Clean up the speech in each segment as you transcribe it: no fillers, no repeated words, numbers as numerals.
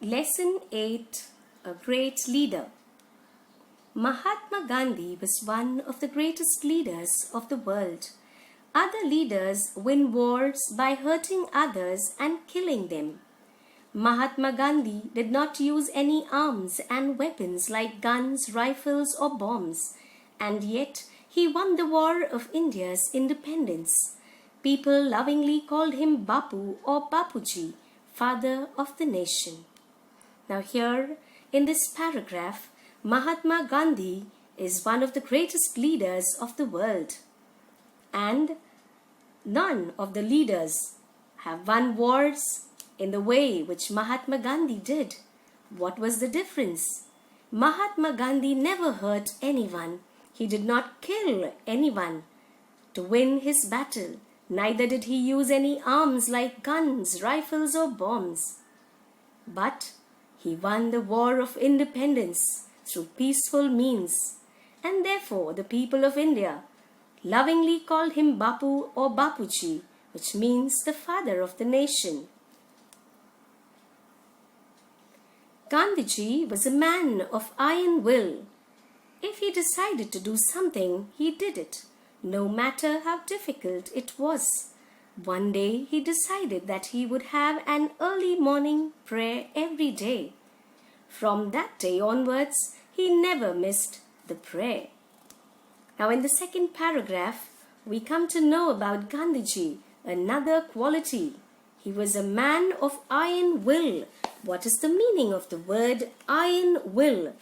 Lesson 8. A Great Leader. Mahatma Gandhi was one of the greatest leaders of the world. Other leaders win wars by hurting others and killing them. Mahatma Gandhi did not use any arms and weapons like guns, rifles or bombs, and yet he won the war of India's independence. People lovingly called him Bapu or Bapuji, father of the nation. Now here in this paragraph, Mahatma Gandhi is one of the greatest leaders of the world. And none of the leaders have won wars in the way which Mahatma Gandhi did. What was the difference? Mahatma Gandhi never hurt anyone. He did not kill anyone to win his battle. Neither did he use any arms like guns, rifles or bombs. But he won the war of independence through peaceful means, and therefore the people of India lovingly called him Bapu or Bapuji, which means the father of the nation. Gandhiji was a man of iron will. If he decided to do something, he did it, no matter how difficult it was. One day he decided that he would have an early morning prayer every day. From that day onwards, he never missed the prayer. Now in the second paragraph, we come to know about Gandhiji, another quality. He was a man of iron will. What is the meaning of the word iron will?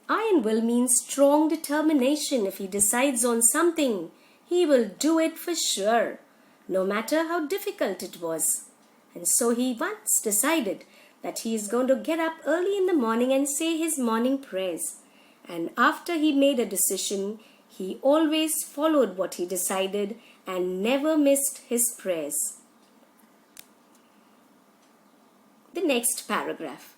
Iron will means strong determination. If he decides on something, he will do it for sure, no matter how difficult it was. And so he once decided that he is going to get up early in the morning and say his morning prayers. And after he made a decision, he always followed what he decided and never missed his prayers. The next paragraph.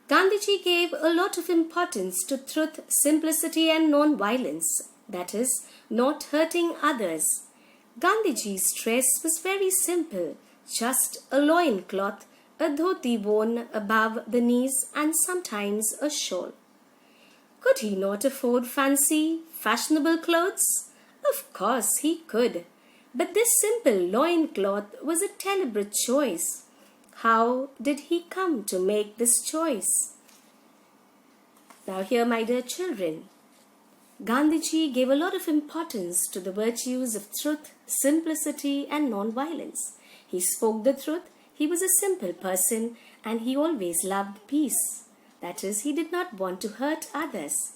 Gandhiji gave a lot of importance to truth, simplicity and non-violence, that is, not hurting others. Gandhiji's dress was very simple, just a loincloth, a dhoti worn above the knees and sometimes a shawl. Could he not afford fancy, fashionable clothes? Of course he could. But this simple loincloth was a deliberate choice. How did he come to make this choice? Now here, my dear children, Gandhiji gave a lot of importance to the virtues of truth, simplicity and non-violence. He spoke the truth, he was a simple person and he always loved peace. That is, he did not want to hurt others.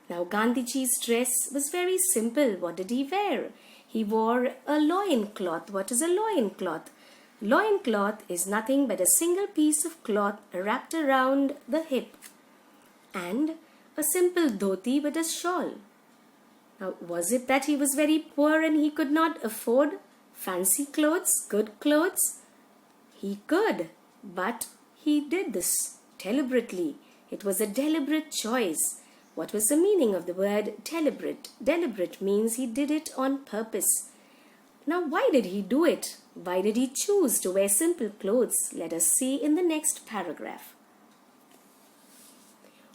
Now Gandhiji's dress was very simple. What did he wear? He wore a loincloth. What is a loincloth? Loincloth is nothing but a single piece of cloth wrapped around the hip and a simple dhoti with a shawl. Now, was it that he was very poor and he could not afford fancy clothes, good clothes? He could, but he did this deliberately. It was a deliberate choice. What was the meaning of the word deliberate? Deliberate means he did it on purpose. Now, why did he do it? Why did he choose to wear simple clothes? Let us see in the next paragraph.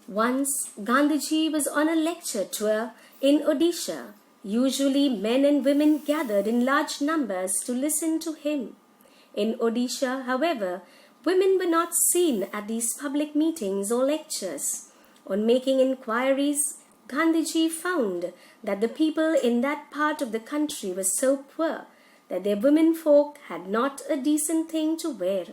Once, Gandhiji was on a lecture tour in Odisha. Usually, men and women gathered in large numbers to listen to him. In Odisha, however, women were not seen at these public meetings or lectures. On making inquiries, Gandhiji found that the people in that part of the country were so poor that their women folk had not a decent thing to wear.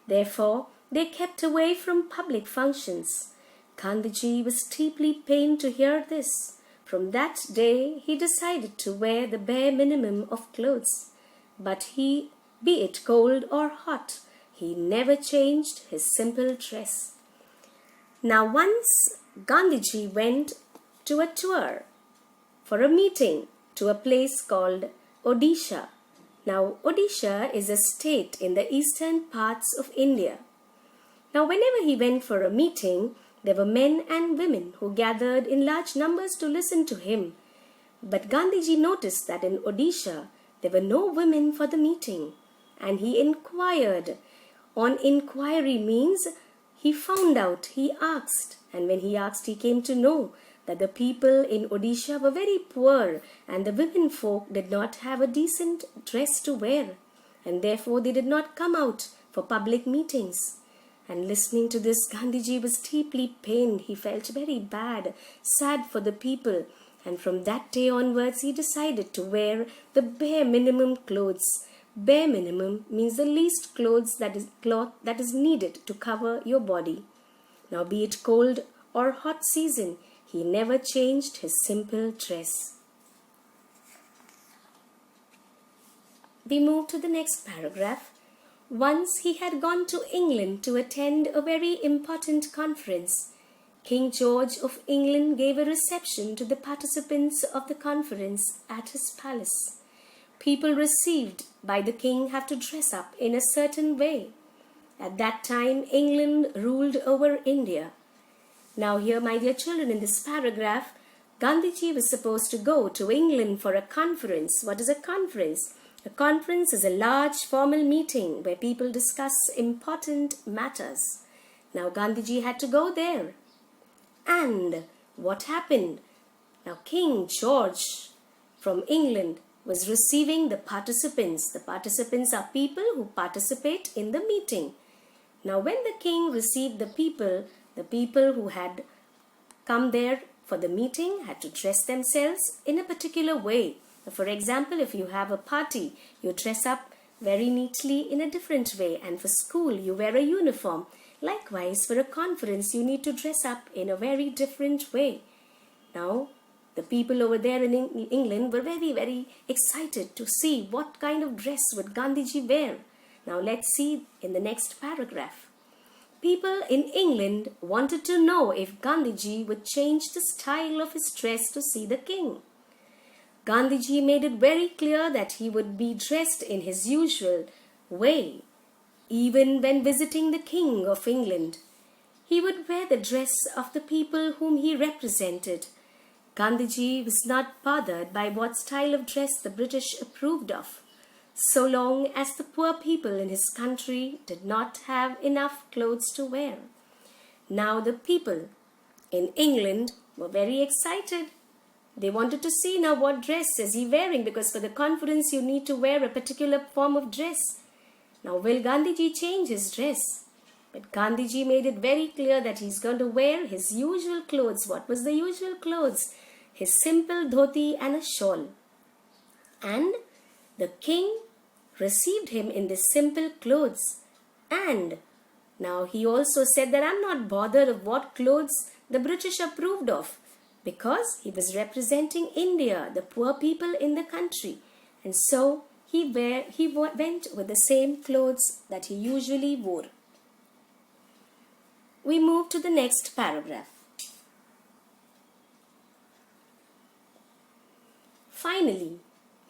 Therefore, they kept away from public functions. Gandhiji was deeply pained to hear this. From that day, he decided to wear the bare minimum of clothes. But be it cold or hot, he never changed his simple dress. Now once Gandhiji went to a tour for a meeting to a place called Odisha. Now Odisha is a state in the eastern parts of India. Now whenever he went for a meeting, there were men and women who gathered in large numbers to listen to him. But Gandhiji noticed that in Odisha, there were no women for the meeting. And he inquired. On inquiry means He found out, he asked, and when he asked, he came to know that the people in Odisha were very poor and the women folk did not have a decent dress to wear, and therefore they did not come out for public meetings. And listening to this, Gandhiji was deeply pained. He felt very bad, sad for the people. And from that day onwards, he decided to wear the bare minimum clothes. Bare minimum means the least cloth that is needed to cover your body. Now, be it cold or hot season, he never changed his simple dress. We move to the next paragraph. Once he had gone to England to attend a very important conference. King George of England gave a reception to the participants of the conference at his palace. People received by the king have to dress up in a certain way. At that time, England ruled over India. Now here, my dear children, in this paragraph, Gandhiji was supposed to go to England for a conference. What is a conference? A conference is a large formal meeting where people discuss important matters. Now Gandhiji had to go there. And what happened? Now King George from England was receiving the participants. The participants are people who participate in the meeting. Now when the king received the people who had come there for the meeting had to dress themselves in a particular way. For example, if you have a party, you dress up very neatly in a different way, and for school you wear a uniform. Likewise, for a conference you need to dress up in a very different way. Now, the people over there in England were very, very excited to see what kind of dress would Gandhiji wear. Now let's see in the next paragraph. People in England wanted to know if Gandhiji would change the style of his dress to see the king. Gandhiji made it very clear that he would be dressed in his usual way, even when visiting the King of England. He would wear the dress of the people whom he represented. Gandhiji was not bothered by what style of dress the British approved of, so long as the poor people in his country did not have enough clothes to wear. Now the people in England were very excited. They wanted to see now what dress is he wearing, because for the conference you need to wear a particular form of dress. Now will Gandhiji change his dress? But Gandhiji made it very clear that he's going to wear his usual clothes. What was the usual clothes? His simple dhoti and a shawl. And the king received him in this simple clothes. And now he also said that I'm not bothered of what clothes the British approved of, because he was representing India, the poor people in the country. And so he went with the same clothes that he usually wore. We move to the next paragraph. Finally,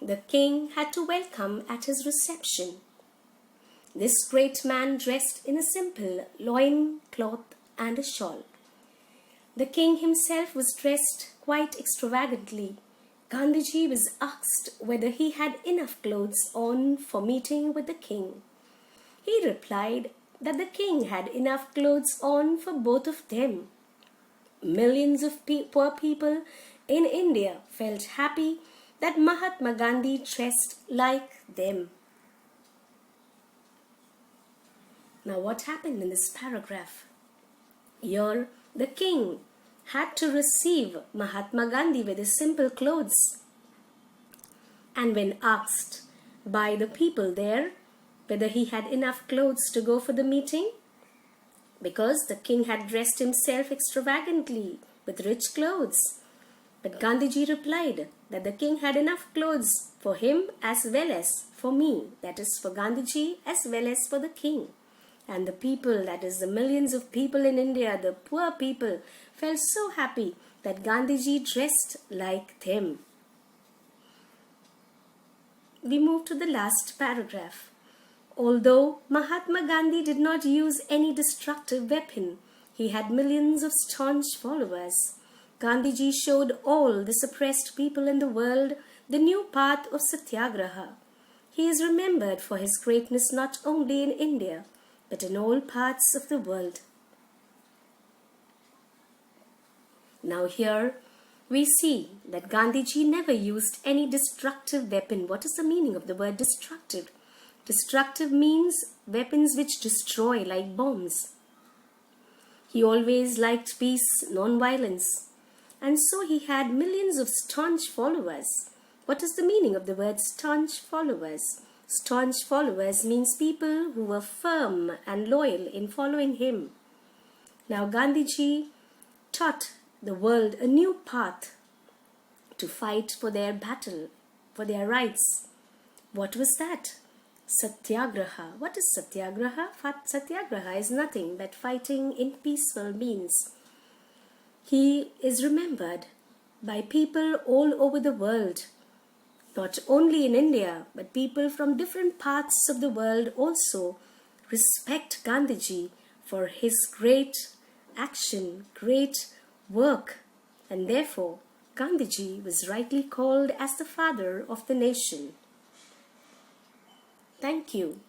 the king had to welcome at his reception this great man dressed in a simple loin cloth and a shawl. The king himself was dressed quite extravagantly. Gandhiji was asked whether he had enough clothes on for meeting with the king. He replied that the king had enough clothes on for both of them. Millions of poor people in India felt happy that Mahatma Gandhi dressed like them. Now what happened in this paragraph? Here the king had to receive Mahatma Gandhi with his simple clothes. And when asked by the people there whether he had enough clothes to go for the meeting, because the king had dressed himself extravagantly with rich clothes, but Gandhiji replied that the king had enough clothes for him as well as for me, that is for Gandhiji as well as for the king. And the people, that is the millions of people in India, the poor people, felt so happy that Gandhiji dressed like them. We move to the last paragraph. Although Mahatma Gandhi did not use any destructive weapon, he had millions of staunch followers. Gandhiji showed all the suppressed people in the world the new path of Satyagraha. He is remembered for his greatness not only in India, but in all parts of the world. Now here we see that Gandhiji never used any destructive weapon. What is the meaning of the word destructive? Destructive means weapons which destroy, like bombs. He always liked peace, non-violence. And so he had millions of staunch followers. What is the meaning of the word staunch followers? Staunch followers means people who were firm and loyal in following him. Now Gandhiji taught the world a new path to fight for their battle, for their rights. What was that? Satyagraha. What is Satyagraha? Satyagraha is nothing but fighting in peaceful means. He is remembered by people all over the world, not only in India, but people from different parts of the world also respect Gandhiji for his great action, great work, and therefore Gandhiji was rightly called as the father of the nation. Thank you.